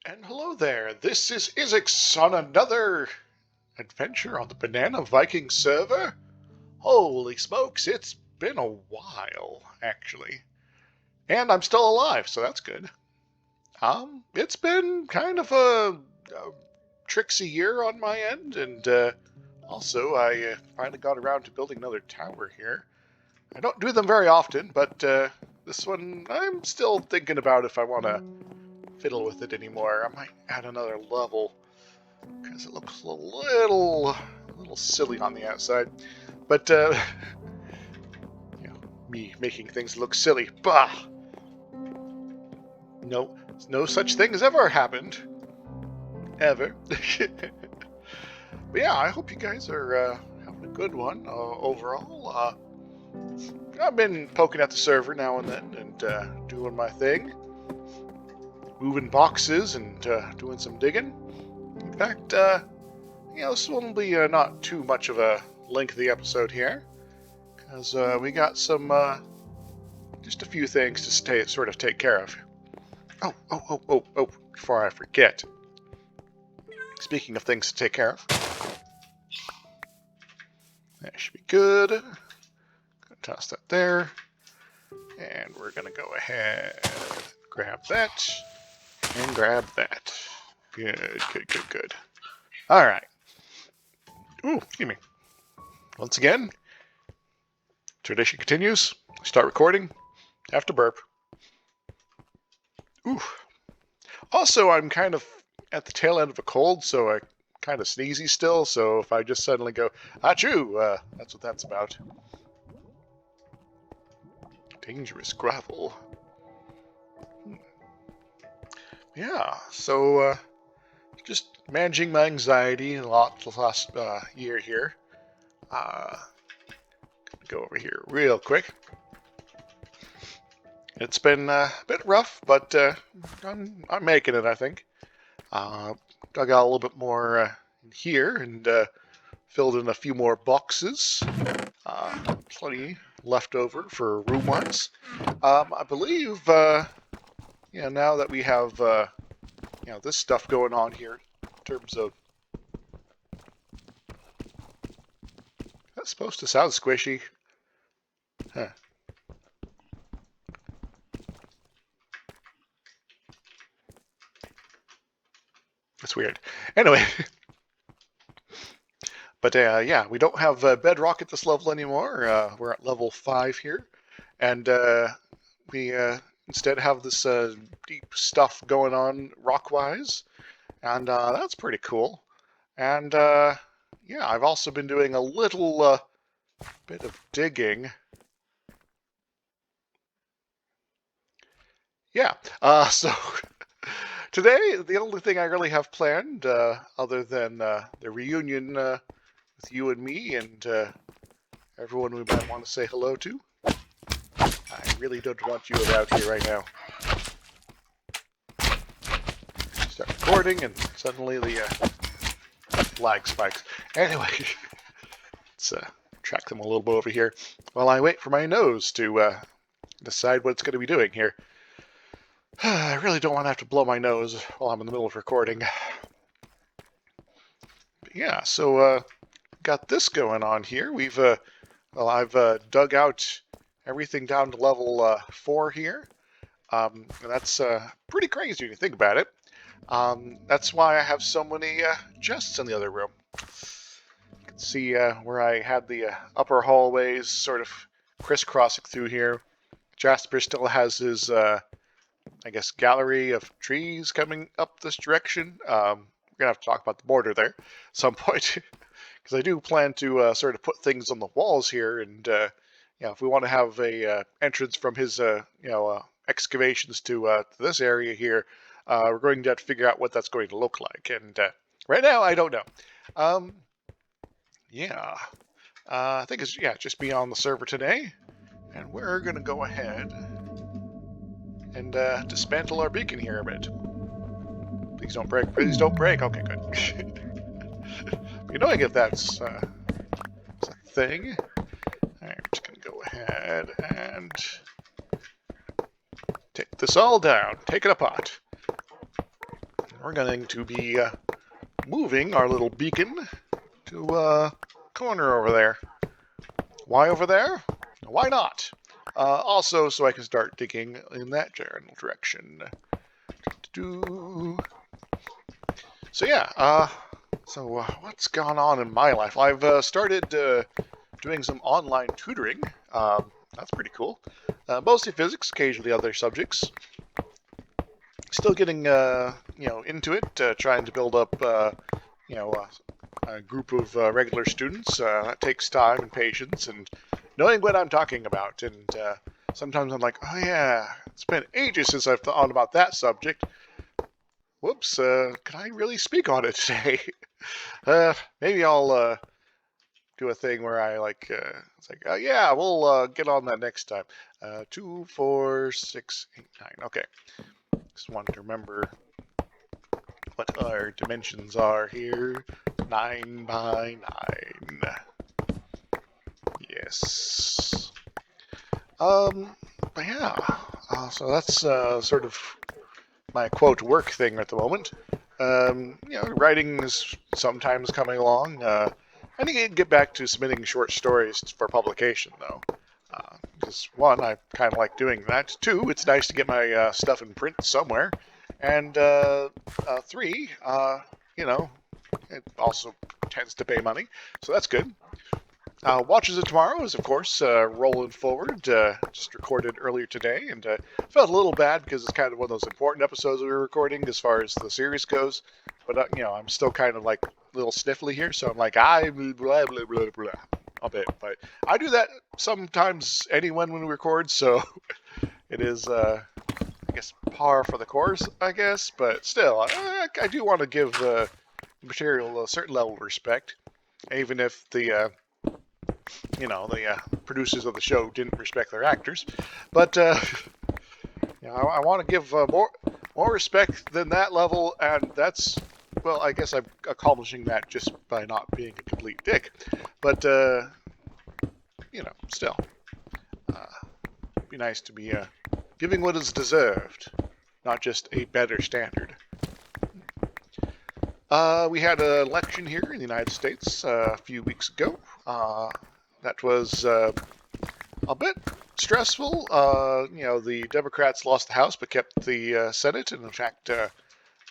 And hello there, this is DrIzixs on another adventure on the Banana Viking Server. Holy smokes, it's been a while, actually. And I'm still alive, so that's good. It's been kind of a tricksy year on my end, and also I finally got around to building another tower here. I don't do them very often, but this one I'm still thinking about if I want to fiddle with it anymore. I might add another level because it looks a little silly on the outside. But me making things look silly. Bah! No such thing has ever happened. Ever. But yeah, I hope you guys are having a good one overall. I've been poking at the server now and then and doing my thing. Moving boxes and doing some digging. In fact, this one will be not too much of a lengthy episode here, because we got some, just a few things to sort of take care of. Oh, before I forget. Speaking of things to take care of. That should be good. Gonna toss that there. And we're gonna go ahead and grab that. And grab that. Good. Alright. Ooh, excuse me. Once again, tradition continues. Start recording. Have to burp. Ooh. Also, I'm kind of at the tail end of a cold, so I kind of sneezy still, so if I just suddenly go, achoo, that's what that's about. Dangerous gravel. Yeah, so just managing my anxiety a lot the last year here. Go over here real quick. It's been a bit rough, but I'm making it, I think. Dug out a little bit more in here and filled in a few more boxes. Plenty left over for room-wise. I believe, now that we have, this stuff going on here in terms of... That's supposed to sound squishy. Huh. That's weird. Anyway. But yeah, we don't have bedrock at this level anymore. We're at level 5 here. And we instead have this deep stuff going on rock-wise. And that's pretty cool. And yeah, I've also been doing a little bit of digging. Yeah, so today the only thing I really have planned, other than the reunion with you and me and everyone we might want to say hello to. I really don't want you around here right now. Start recording and suddenly the lag spikes. Anyway, let's track them a little bit over here while I wait for my nose to decide what it's going to be doing here. I really don't want to have to blow my nose while I'm in the middle of recording. But yeah, so got this going on here. We've I've dug out everything down to level 4 here. And that's pretty crazy when you think about it. That's why I have so many chests in the other room. You can see where I had the upper hallways sort of crisscrossing through here. Jasper still has his, I guess, gallery of trees coming up this direction. We're going to have to talk about the border there at some point. Because I do plan to sort of put things on the walls here. And, if we want to have a entrance from his, excavations to this area here, we're going to have to figure out what that's going to look like. And right now, I don't know. Yeah. I think it's, just me on the server today. And we're going to go ahead and dismantle our beacon here a bit. Please don't break. Please don't break. Okay, good. You know, I get that's a thing. Alright, we're just going to go ahead and take this all down. Take it apart. we're going to be moving our little beacon to a corner over there. Why over there? Why not? Also, so I can start digging in that general direction. So yeah, what's gone on in my life? I've started doing some online tutoring. That's pretty cool. Mostly physics, occasionally other subjects. Still getting into it, trying to build up a group of regular students. That takes time and patience and knowing what I'm talking about. And sometimes I'm like, oh yeah, it's been ages since I've thought about that subject. Whoops, can I really speak on it today? Maybe I'll do a thing where I it's like, yeah, we'll get on that next time. 2, 4, 6, 8, 9. Okay. Just wanted to remember what our dimensions are here. 9 by 9. Yes. But yeah. So that's sort of my quote work thing at the moment. Writing is sometimes coming along. I need to get back to submitting short stories for publication, though. Because one, I kind of like doing that. 2, it's nice to get my stuff in print somewhere. And 3, it also tends to pay money, so that's good. Watches of Tomorrow is, of course, rolling forward. Just recorded earlier today, and felt a little bad because it's kind of one of those important episodes we were recording as far as the series goes. But, I'm still kind of like a little sniffly here, so I'm like, blah, blah, blah, blah, a bit. But I do that sometimes anyway when we record, so it is, I guess, par for the course, I guess. But still, I do want to give the material a certain level of respect, even if the producers of the show didn't respect their actors. But I want to give more respect than that level, and that's, well, I guess I'm accomplishing that just by not being a complete dick. But still, it'd be nice to be giving what is deserved, not just a better standard. We had an election here in the United States a few weeks ago. That was a bit stressful. The Democrats lost the House but kept the Senate, and in fact,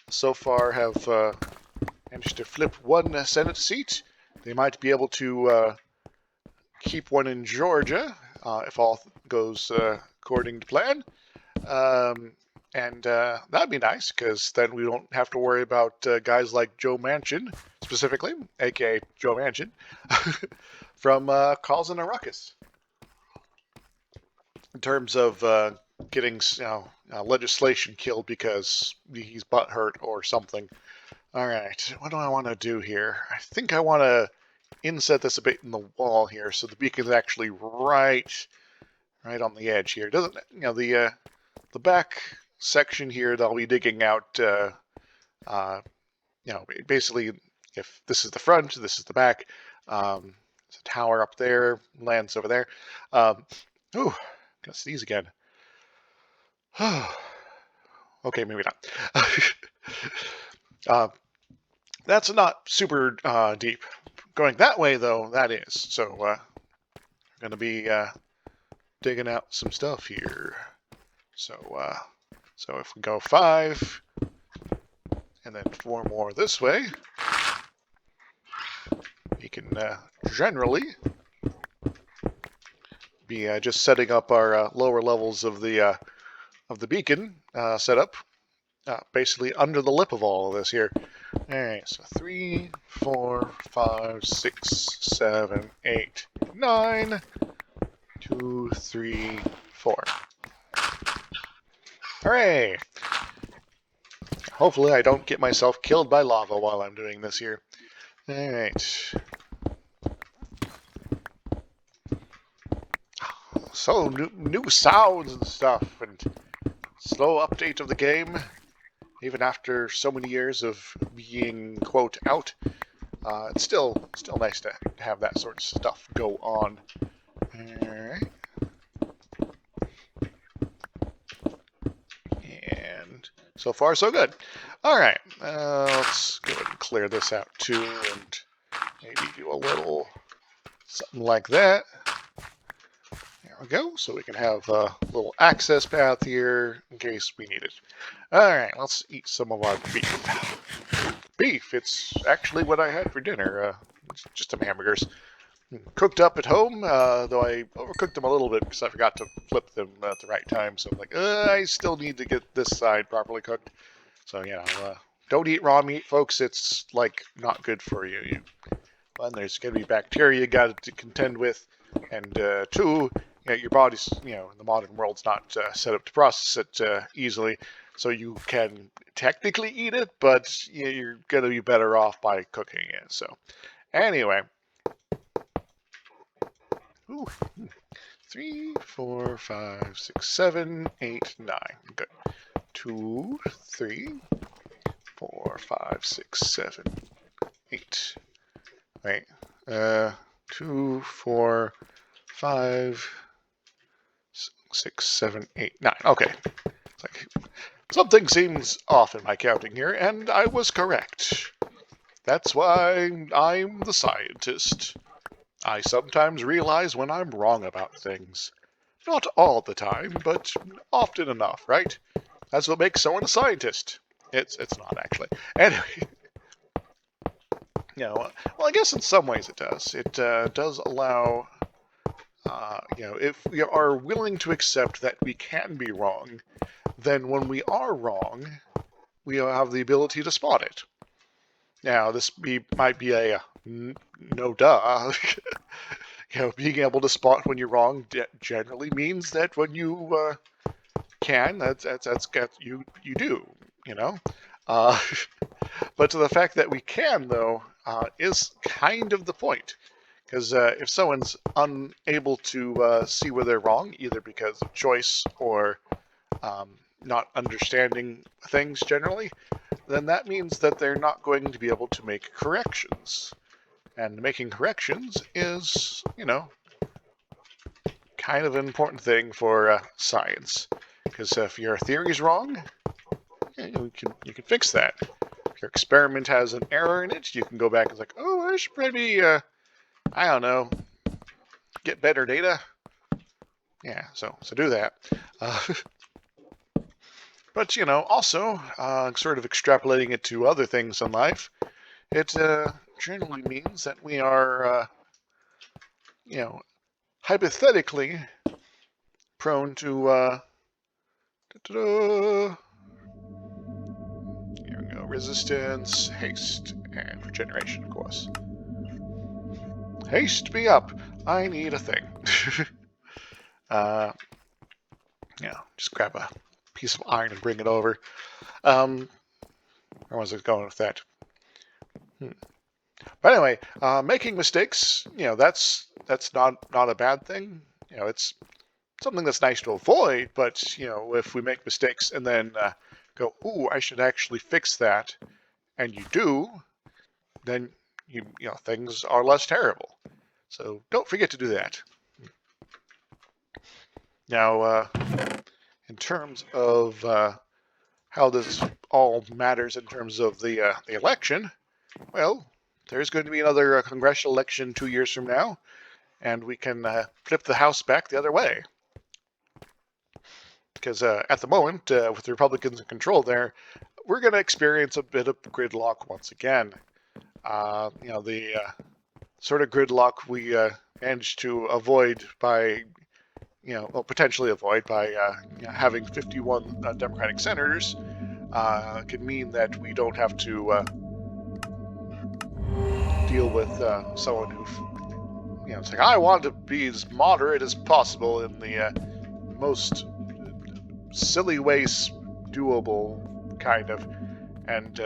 so far have managed to flip one Senate seat. They might be able to keep one in Georgia if all goes according to plan. And that'd be nice, because then we don't have to worry about guys like Joe Manchin, specifically, aka Joe Manchin, from causing a ruckus. In terms of getting legislation killed because he's butthurt or something. All right, what do I want to do here? I think I want to inset this a bit in the wall here, so the beacon's actually right on the edge here. Doesn't the back section here that I'll be digging out, basically, if this is the front, this is the back. There's a tower up there, lands over there. Ooh, gonna sneeze again. Okay, maybe not. That's not super deep. Going that way, though, that is. So, we're gonna be digging out some stuff here. So if we go 5, and then 4 more this way, we can generally be just setting up our lower levels of the beacon setup, basically under the lip of all of this here. All right, so 3, 4, 5, 6, 7, 8, 9, 2, 3, 4. Hooray! Hopefully I don't get myself killed by lava while I'm doing this here. Alright. So, new sounds and stuff, and slow update of the game, even after so many years of being, quote, out. It's still nice to have that sort of stuff go on. Alright. So far, so good. All right, let's go ahead and clear this out too, and maybe do a little something like that. There we go, so we can have a little access path here in case we need it. All right, let's eat some of our beef. Beef, it's actually what I had for dinner, just some hamburgers. Cooked up at home, though I overcooked them a little bit because I forgot to flip them at the right time. So I'm like, I still need to get this side properly cooked. So, don't eat raw meat, folks. It's, like, not good for you. One, there's going to be bacteria you got to contend with. And, two, your body's, in the modern world's not set up to process it easily. So you can technically eat it, but you're going to be better off by cooking it. So, anyway. Ooh. 3, 4, 5, 6, 7, 8, 9. Good. 2, 3, 4, 5, 6, 7, 8. Wait. 2, 4, 5, 6, 7, 8, 9. Okay. It's like something seems off in my counting here, and I was correct. That's why I'm the scientist. I sometimes realize when I'm wrong about things. Not all the time, but often enough, right? That's what makes someone a scientist. It's not actually. Anyway, well, I guess in some ways it does. It does allow, if we are willing to accept that we can be wrong, then when we are wrong, we have the ability to spot it. Now, this might be a no duh. Being able to spot when you're wrong generally means that when you can, that's you do, But the fact that we can, though, is kind of the point. Because if someone's unable to see where they're wrong, either because of choice or not understanding things generally, then that means that they're not going to be able to make corrections. And making corrections is, kind of an important thing for science. Because if your theory is wrong, you can fix that. If your experiment has an error in it, you can go back and like, oh, I should probably, I don't know, get better data. Yeah, so do that. But, also, sort of extrapolating it to other things in life, it generally means that we are, hypothetically prone to, here we go, resistance, haste, and regeneration, of course. Haste me up. I need a thing. Just grab a piece of iron and bring it over. Where was it going with that? But anyway, making mistakes, that's not a bad thing. It's something that's nice to avoid, but, if we make mistakes and then go, ooh, I should actually fix that, and you do, then, things are less terrible. So don't forget to do that. Now, in terms of how this all matters in terms of the election, well, there's going to be another congressional election 2 years from now, and we can flip the House back the other way. Because at the moment, with the Republicans in control there, we're going to experience a bit of gridlock once again. The sort of gridlock we managed to avoid by, potentially avoid by having 51 Democratic senators, could mean that we don't have to deal with someone who, it's like, I want to be as moderate as possible in the most silly ways doable, kind of, and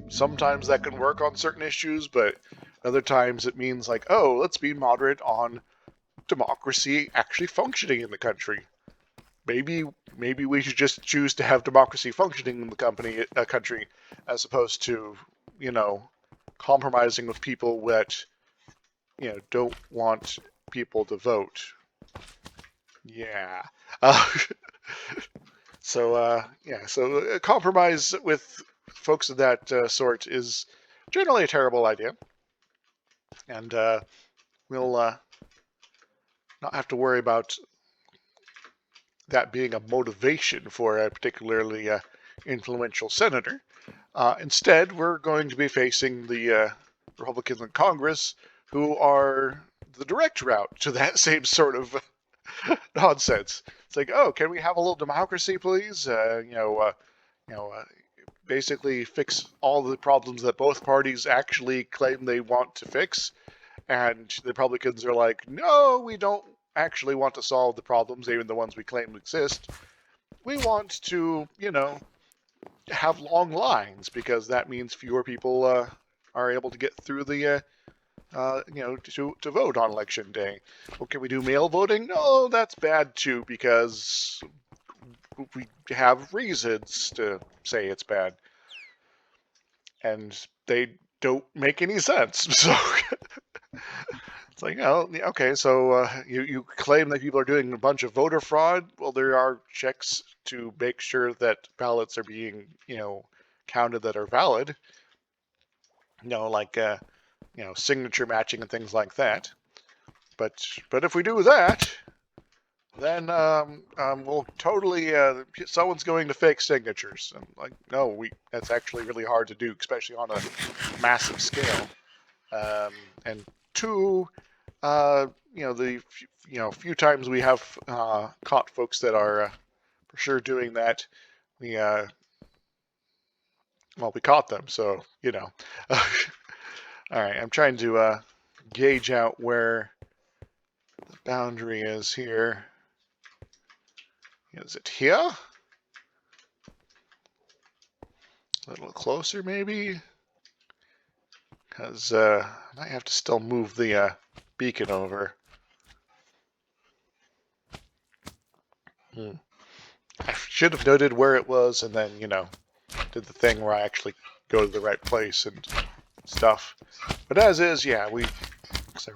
sometimes that can work on certain issues, but other times it means like, oh, let's be moderate on democracy actually functioning in the country. Maybe we should just choose to have democracy functioning in the country, as opposed to, compromising with people that, don't want people to vote. Yeah. So yeah, so a compromise with folks of that sort is generally a terrible idea, and we'll not have to worry about that being a motivation for a particularly influential senator. Instead, we're going to be facing the Republicans in Congress, who are the direct route to that same sort of nonsense. It's like, oh, can we have a little democracy, please? You know, uh, basically fix all the problems that both parties actually claim they want to fix. And the Republicans are like, no, we don't actually want to solve the problems, even the ones we claim exist. We want to, have long lines because that means fewer people are able to get through the to vote on election day. Well, can we do mail voting? No, that's bad too because we have reasons to say it's bad, and they don't make any sense. So it's like, oh, okay, so you claim that people are doing a bunch of voter fraud. Well, there are checks to make sure that ballots are being, counted that are valid. Like signature matching and things like that. But if we do that, then we'll totally someone's going to fake signatures. And like, no, that's actually really hard to do, especially on a massive scale. And two, the few times we have caught folks that are for sure doing that, we we caught them. So all right, I'm trying to gauge out where the boundary is here. Is it here? A little closer, maybe? Because I might have to still move the beacon over. I should have noted where it was and then, did the thing where I actually go to the right place and stuff. But as is, yeah, we're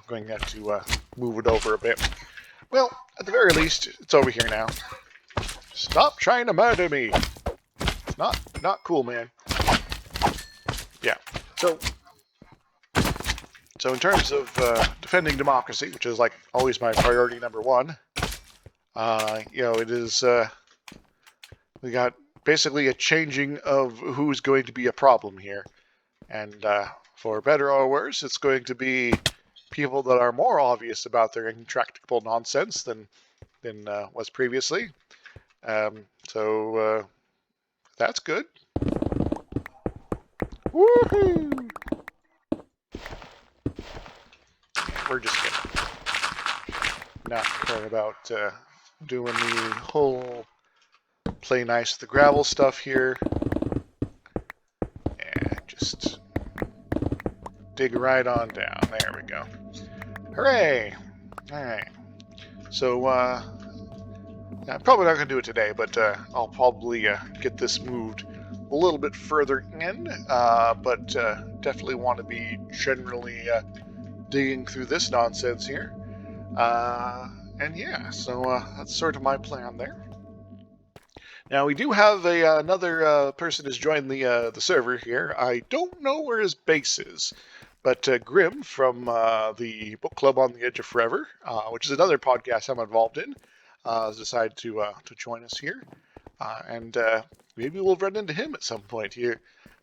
going to have to move it over a bit. Well, at the very least, it's over here now. Stop trying to murder me. It's not cool, man. Yeah. So in terms of defending democracy, which is like always my priority number one, it is we got basically a changing of who's going to be a problem here, and for better or worse, it's going to be people that are more obvious about their intractable nonsense than was previously. So that's good. Woohoo! We're just gonna not care about doing the whole play nice with the gravel stuff here. And just dig right on down. There we go. Hooray! Alright. So, I'm probably not going to do it today, but I'll probably get this moved a little bit further in, but definitely want to be generally digging through this nonsense here. And yeah, so that's sort of my plan there. Now we do have another person has joined the server here. I don't know where his base is, but Grim from the book club on the Edge of Forever, which is another podcast I'm involved in, has decided to join us here, and maybe we'll run into him at some point here.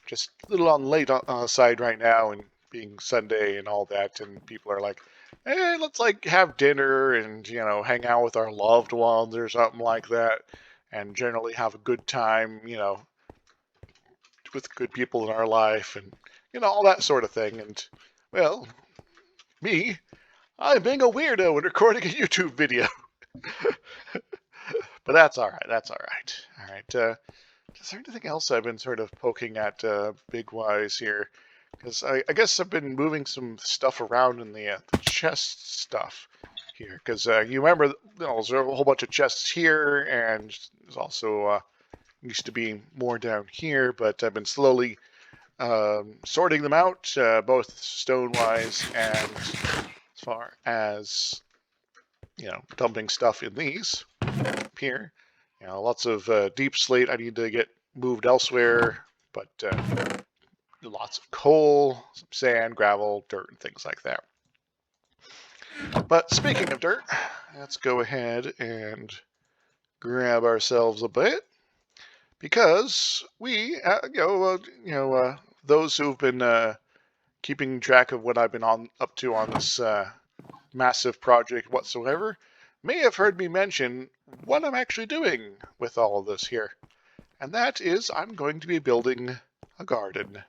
Just a little on the late side right now, and being Sunday and all that, and people are like, "Hey, let's like have dinner and hang out with our loved ones or something like that, and generally have a good time, with good people in our life, and all that sort of thing." And well, I'm being a weirdo and recording a YouTube video. But that's all right. That's all right. All right. Is there anything else I've been sort of poking at big wise here? Because I guess I've been moving some stuff around in the chest stuff here. Because you remember, there's a whole bunch of chests here, and there's also used to be more down here. But I've been slowly sorting them out, both stone-wise and as far as dumping stuff in these up here. You know, lots of deep slate I need to get moved elsewhere, but lots of coal, some sand, gravel, dirt, and things like that. But speaking of dirt, let's go ahead and grab ourselves a bit, because we, those who've been keeping track of what I've been up to on this massive project whatsoever may have heard me mention what I'm actually doing with all of this here. And that is, I'm going to be building a garden.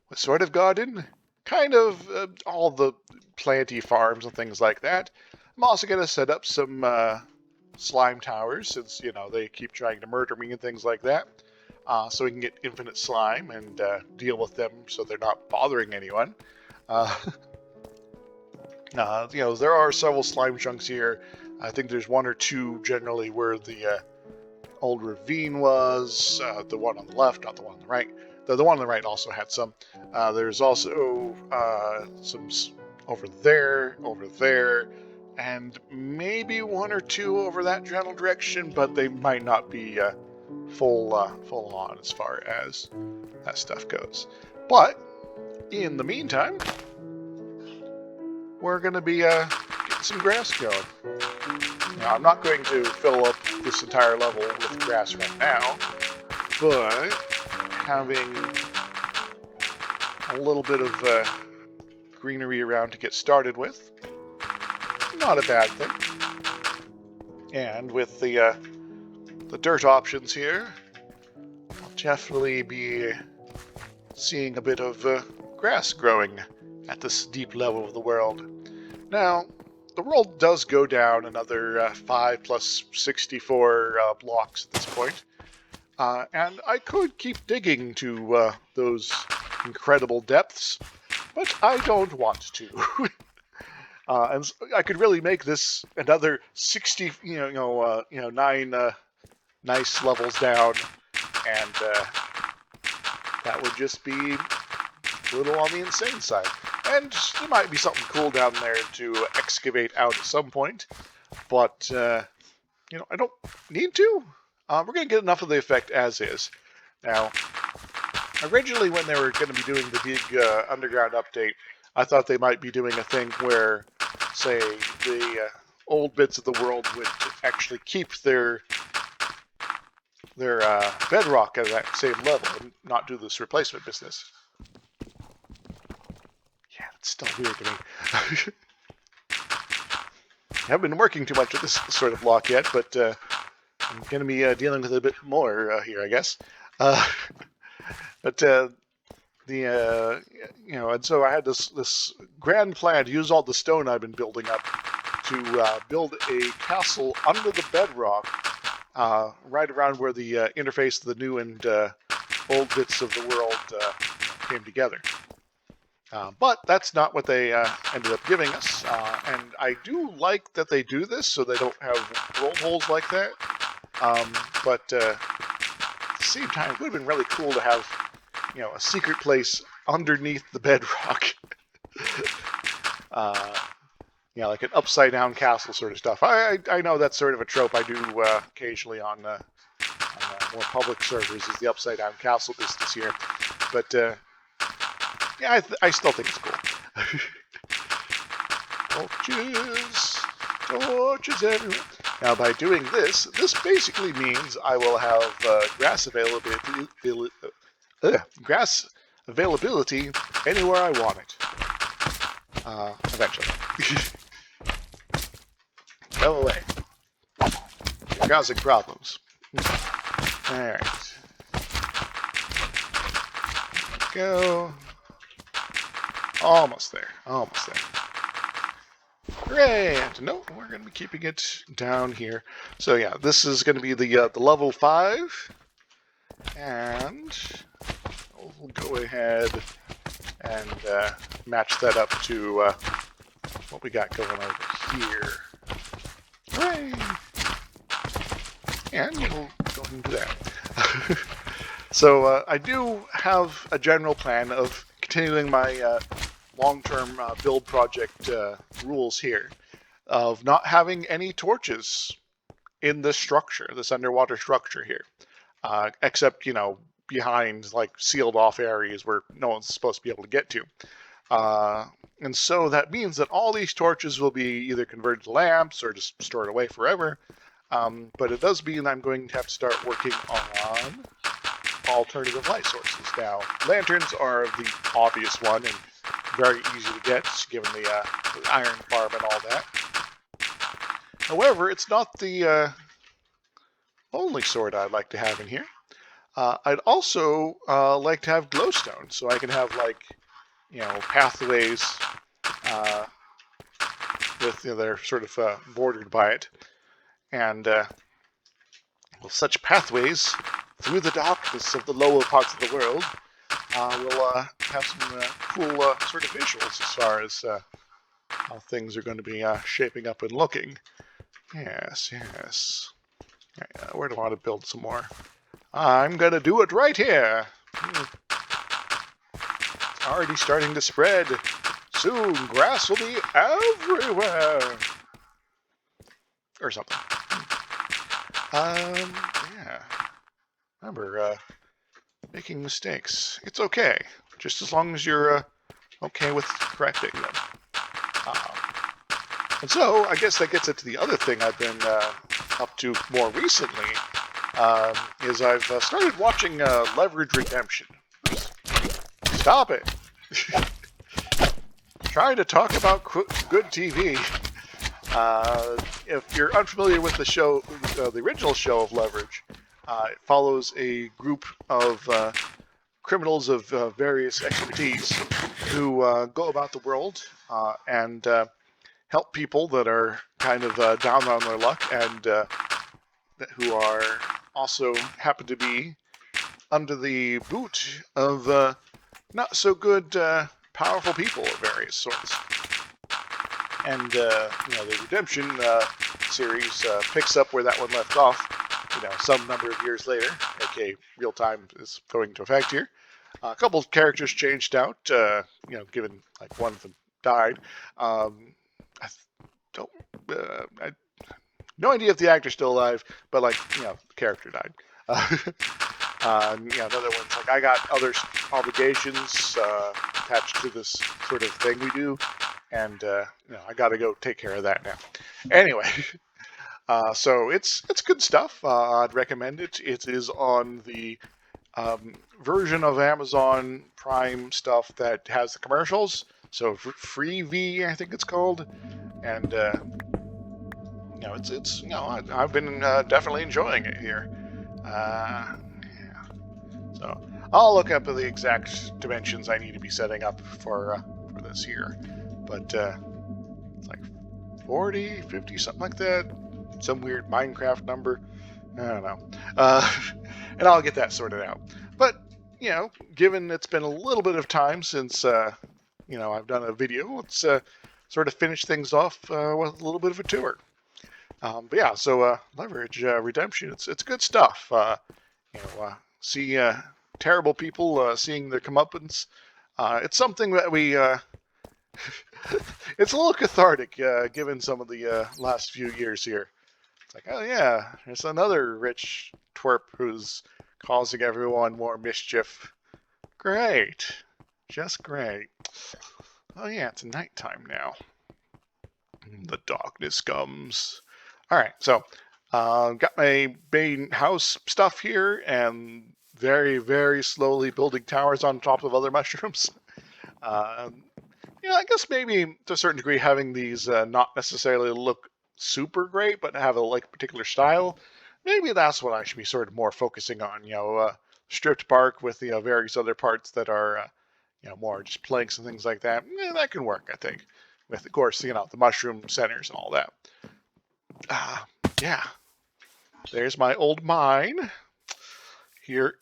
What sort of garden? Kind of all the planty farms and things like that. I'm also going to set up some slime towers, since, you know, they keep trying to murder me and things like that. So we can get infinite slime and deal with them so they're not bothering anyone. You know, there are several slime chunks here. I think there's one or two generally where the old ravine was. The one on the left, not the one on the right. The one on the right also had some. There's also some over there, and maybe one or two over that general direction, but they might not be full on as far as that stuff goes. But in the meantime, we're going to be getting some grass going. Now, I'm not going to fill up this entire level with grass right now, but having a little bit of greenery around to get started with, not a bad thing. And with the dirt options here, I'll definitely be seeing a bit of grass growing at this deep level of the world. Now, the world does go down another 5 plus 64 blocks at this point. And I could keep digging to those incredible depths, but I don't want to. And so I could really make this another 60, 9 nice levels down, and that would just be a little on the insane side. And there might be something cool down there to excavate out at some point, but I don't need to. We're going to get enough of the effect as is. Now, originally when they were going to be doing the big underground update, I thought they might be doing a thing where, say, the old bits of the world would actually keep their bedrock at that same level and not do this replacement business. Yeah, it's still weird to me. I haven't been working too much with this sort of block yet, but I'm going to be dealing with it a bit more here, I guess. And so I had this grand plan to use all the stone I've been building up to build a castle under the bedrock, right around where the interface of the new and old bits of the world came together. But that's not what they ended up giving us, and I do like that they do this so they don't have roll holes like that. But at the same time, it would have been really cool to have, a secret place underneath the bedrock. Like an upside down castle sort of stuff. I know that's sort of a trope I do occasionally on more public servers, is the upside down castle business here. But I still think it's cool. Torches everywhere. Now, by doing this basically means I will have grass availability anywhere I want it. Eventually. Go away. You're causing problems. Alright. Go. Almost there. Great. No, we're going to be keeping it down here. So yeah, this is going to be the level 5. And we'll go ahead and match that up to what we got going over here. Hooray! And we'll go ahead and do that. So I do have a general plan of continuing my long-term build project rules here, of not having any torches in this structure, this underwater structure here, except, you know, behind like sealed off areas where no one's supposed to be able to get to. And so that means that all these torches will be either converted to lamps or just stored away forever. But it does mean I'm going to have to start working on alternative light sources. Now, lanterns are the obvious one and very easy to get, given the iron farm and all that. However, it's not the only sword I'd like to have in here. I'd also like to have glowstone, so I can have, like, you know, pathways with, you know, they're sort of bordered by it. And with such pathways through the darkness of the lower parts of the world, we'll have some cool sort of visuals as far as how things are going to be shaping up and looking. Yes, yes. Right, where do I want to build some more? I'm going to do it right here. It's already starting to spread. Soon, grass will be everywhere. Or something. Yeah. Remember, making mistakes. It's okay. Just as long as you're okay with correcting them. And so, I guess that gets into the other thing I've been up to more recently, is I've started watching Leverage Redemption. Stop it! Trying to talk about good TV. If you're unfamiliar with the show, the original show of Leverage, it follows a group of criminals of various expertise who go about the world and help people that are kind of down on their luck and who are also happen to be under the boot of not so good powerful people of various sorts. And you know, the Redemption series picks up where that one left off, you know, some number of years later, aka real time is going into effect here. A couple of characters changed out, you know, given like one of them died. I no idea if the actor's still alive, but like, you know, the character died. You know, another one's like, I got other obligations attached to this sort of thing we do, and you know, I got to go take care of that now. Anyway, so it's good stuff. I'd recommend it. It is on the version of Amazon Prime stuff that has the commercials. So Freevee, I think it's called, and you know, it's you know, I've been definitely enjoying it here. Yeah. So I'll look up the exact dimensions I need to be setting up for this here, but it's like 40, 50, something like that. Some weird Minecraft number. I don't know. And I'll get that sorted out. But, you know, given it's been a little bit of time since, you know, I've done a video, let's sort of finish things off with a little bit of a tour. But yeah, so Leverage Redemption, it's good stuff. You know, see terrible people seeing their comeuppance. It's something that we... it's a little cathartic, given some of the last few years here. It's like, oh yeah, there's another rich twerp who's causing everyone more mischief. Great. Just great. Oh yeah, it's nighttime now. The darkness comes. Alright, so got my main house stuff here and very, very slowly building towers on top of other mushrooms. You know, I guess maybe to a certain degree having these not necessarily look super great, but have a like particular style. Maybe that's what I should be sort of more focusing on. You know, stripped bark with the various other parts that are, you know, more just planks and things like that. That can work, I think. With, of course, you know, the mushroom centers and all that. Yeah. There's my old mine. Here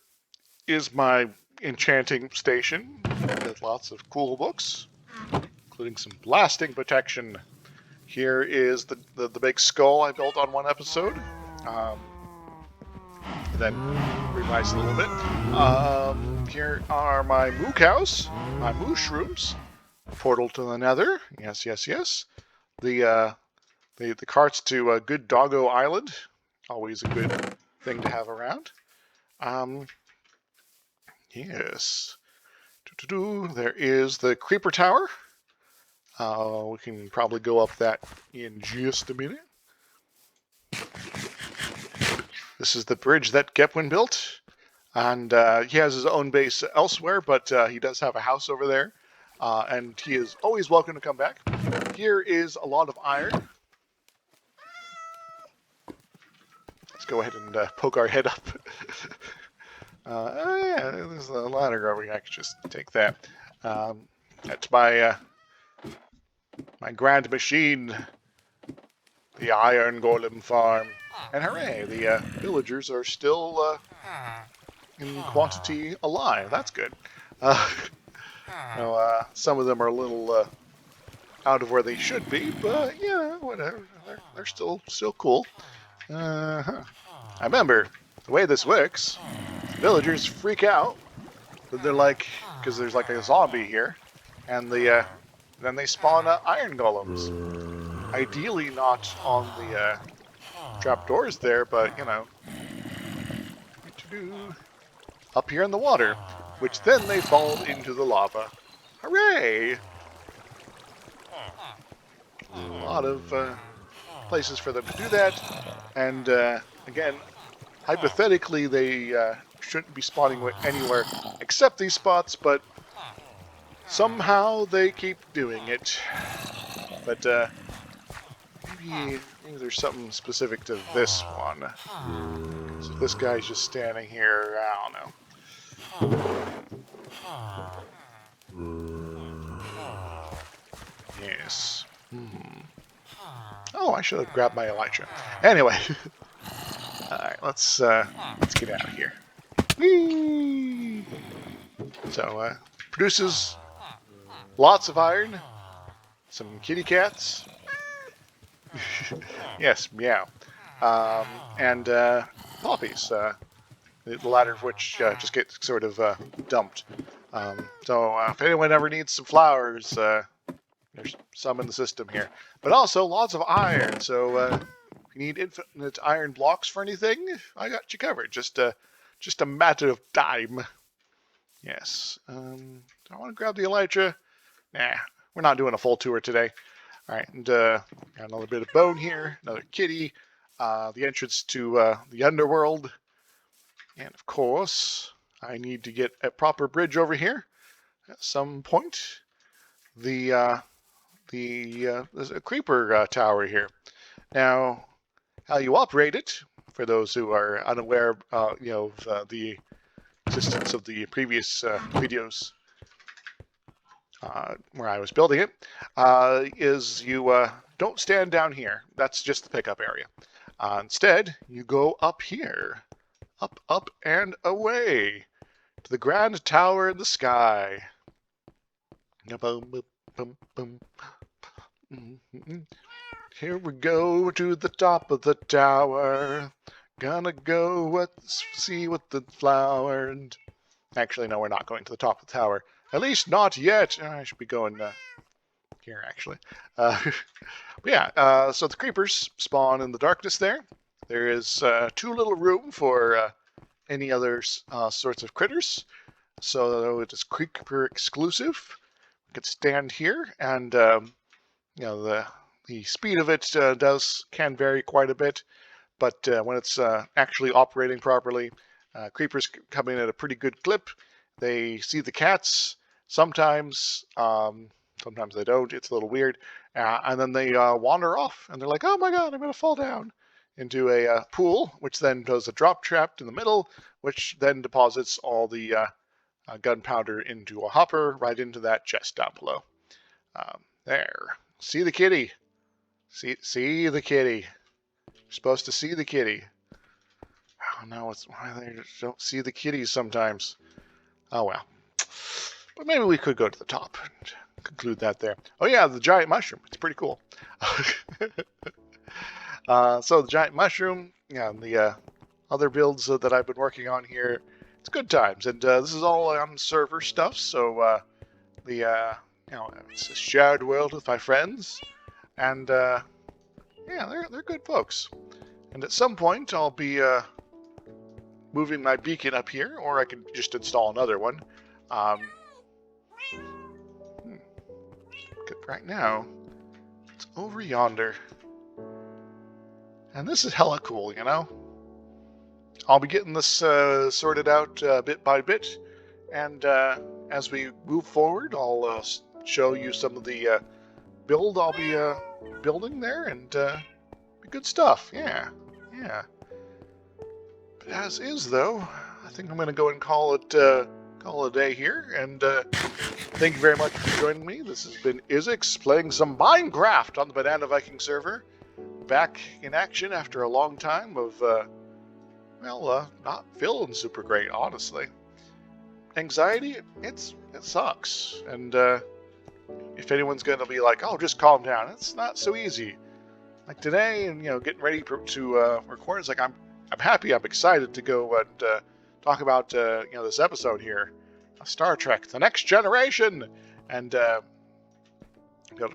is my enchanting station with lots of cool books, including some blasting protection. Here is the big skull I built on one episode. Then revised a little bit. Here are my moo cows, my mushrooms. Portal to the nether. Yes, yes, yes. The carts to Good Doggo Island. always a good thing to have around. Yes. There is the creeper tower. We can probably go up that in just a minute. This is the bridge that Gepwin built. And he has his own base elsewhere, but he does have a house over there. And he is always welcome to come back. Here is a lot of iron. Let's go ahead and poke our head up. Yeah, there's a ladder over here. I could just take that. That's my grand machine, the Iron Golem Farm. And hooray, the villagers are still in quantity alive. That's good. Some of them are a little out of where they should be, but yeah, whatever. They're still cool. I remember the way this works. Villagers freak out. They're like, because there's like a zombie here, and then they spawn iron golems. Ideally not on the trapdoors there, but you know, up here in the water, which then they fall into the lava. Hooray! A lot of places for them to do that, and again, hypothetically they shouldn't be spawning anywhere except these spots, but somehow they keep doing it. But maybe there's something specific to this one. So this guy's just standing here, I don't know. Yes. Oh, I should have grabbed my elytra. Anyway. Alright, let's get out of here. Whee! So, produces lots of iron, some kitty cats. Yes, meow. And poppies, the latter of which just get sort of dumped. So if anyone ever needs some flowers, there's some in the system here. But also lots of iron, so if you need infinite iron blocks for anything, I got you covered. Just a matter of time. Yes. Do I want to grab the elytra? Nah, we're not doing a full tour today. All right, and got another bit of bone here, another kitty, the entrance to the underworld, and of course, I need to get a proper bridge over here at some point. There's a creeper tower here. Now, how you operate it, for those who are unaware, of the existence of the previous videos where I was building it, is you don't stand down here. That's just the pickup area. Instead, you go up here. Up, and away to the grand tower in the sky. Here we go to the top of the tower. Gonna go see what the flower. And actually, no, we're not going to the top of the tower. At least not yet. I should be going here, actually. But yeah, so the creepers spawn in the darkness there. There is too little room for any other sorts of critters. So it is creeper exclusive. We could stand here, and the speed of it can vary quite a bit. But when it's actually operating properly, creepers come in at a pretty good clip. They see the cats. Sometimes they don't. It's a little weird. And then they wander off, and they're like, oh my god, I'm going to fall down into a pool, which then does a drop trap in the middle, which then deposits all the gunpowder into a hopper right into that chest down below. There. See the kitty. See the kitty. You're supposed to see the kitty. I don't know why they don't see the kitties sometimes. Oh well. But maybe we could go to the top and conclude that there. Oh yeah, the giant mushroom. It's pretty cool. So the giant mushroom, and the other builds that I've been working on here, it's good times. And this is all on server stuff, so it's a shared world with my friends, and yeah, they're good folks. And at some point, I'll be moving my beacon up here, or I can just install another one. But right now, it's over yonder. And this is hella cool, you know? I'll be getting this sorted out bit by bit. And as we move forward, I'll show you some of the build I'll be building there, and good stuff. Yeah. But as is, though, I think I'm going to go and call it a day here. And thank you very much for joining me. This has been DrIzixs playing some Minecraft on the Banana Viking server. Back in action after a long time of, not feeling super great, honestly. Anxiety, it sucks. And if anyone's going to be like, oh, just calm down, it's not so easy. Like today, and getting ready to record, it's like I'm happy, I'm excited to go and talk about this episode here, Star Trek: The Next Generation, and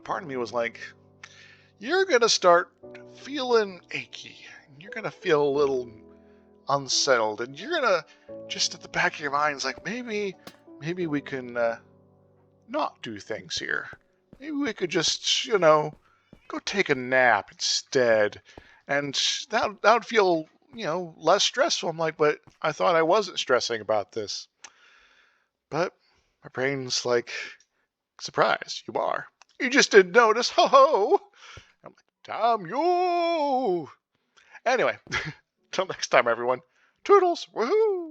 part of me was like, you're gonna start feeling achy, you're gonna feel a little unsettled, and you're gonna just at the back of your mind is like, maybe we can not do things here. Maybe we could just go take a nap instead, and that would feel less stressful. I'm like, but I thought I wasn't stressing about this. But my brain's like, surprise, you are. You just didn't notice. Ho ho! I'm like, damn you! Anyway, till next time, everyone. Toodles! Woohoo!